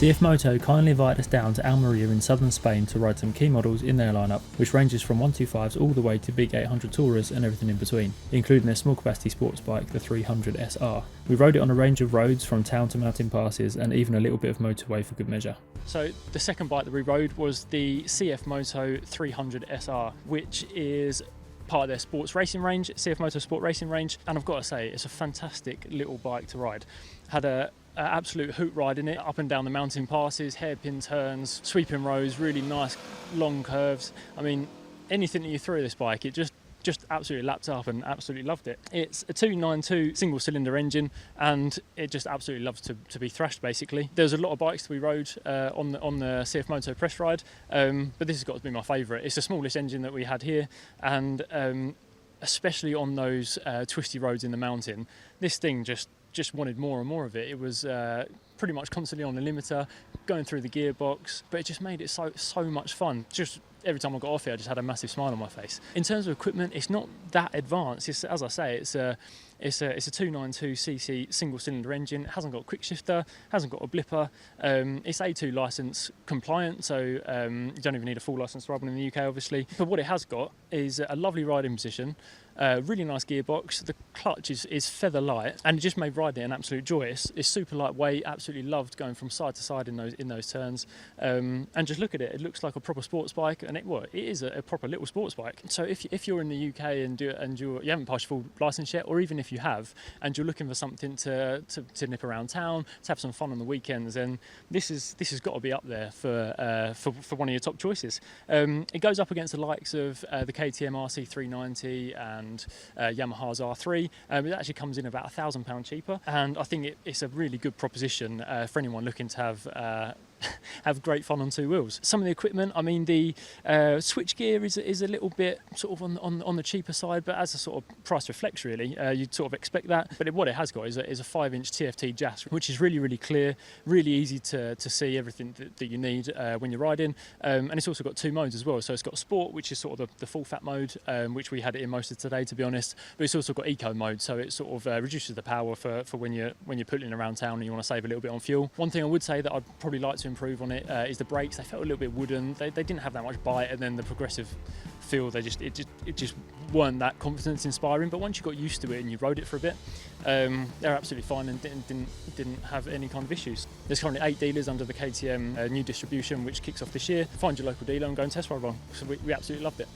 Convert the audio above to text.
CFMOTO kindly invited us down to Almeria in southern Spain to ride some key models in their lineup, which ranges from 125s all the way to big 800 Tourers and everything in between, including their small capacity sports bike, the 300 SR. We rode it on a range of roads from town to mountain passes and even a little bit of motorway for good measure. So the second bike that we rode was the CFMOTO 300 SR, which is part of their sports racing range, CFMOTO Sport Racing range, and I've got to say it's a fantastic little bike to ride. Had a absolute hoot ride in it, up and down the mountain passes, hairpin turns, sweeping roads, really nice long curves. I mean, anything that you throw this bike, it just absolutely lapped up and absolutely loved it. It's a 292 single cylinder engine and it just absolutely loves to be thrashed basically. There's a lot of bikes that we rode on the CFMOTO press ride, but this has got to be my favourite. It's the smallest engine that we had here, and especially on those twisty roads in the mountain, this thing just wanted more and more of it. It was pretty much constantly on the limiter, going through the gearbox, but it just made it so much fun. Just every time I got off it, I just had a massive smile on my face. In terms of equipment, it's not that advanced. It's, as I say, it's a 292cc single cylinder engine. It hasn't got a quick shifter, hasn't got a blipper. It's A2 licence compliant, so you don't even need a full licence to ride one in the UK, obviously. But what it has got is a lovely riding position, really nice gearbox. The clutch is feather light, and it just made riding it an absolute joy. It's super lightweight. Absolutely loved going from side to side in those turns. And just look at it; it looks like a proper sports bike, and it is a proper little sports bike. So if you're in the UK and you haven't passed your full licence yet, or even if you have and you're looking for something to nip around town, to have some fun on the weekends, then this has got to be up there for one of your top choices. It goes up against the likes of the KTM RC390 and Yamaha's R3. It actually comes in about £1,000 cheaper, and I think it's a really good proposition for anyone looking to have great fun on two wheels. Some of the equipment, I mean, the switch gear is a little bit sort of on the cheaper side, but as a sort of price reflects really, you'd sort of expect that. But what it has got is a 5-inch TFT JAS, which is really clear, really easy to see everything that you need when you're riding. And it's also got 2 modes as well. So it's got Sport, which is sort of the full fat mode, which we had it in most of today, to be honest. But it's also got Eco mode, so it sort of reduces the power for when you're pulling around town and you want to save a little bit on fuel. One thing I would say that I'd probably like to improve on it is the brakes. They felt a little bit wooden. They didn't have that much bite, and then the progressive feel, it just weren't that confidence inspiring. But once you got used to it and you rode it for a bit, they're absolutely fine and didn't have any kind of issues. There's currently 8 dealers under the KTM new distribution, which kicks off this year. Find your local dealer and go and test ride one. So we absolutely loved it.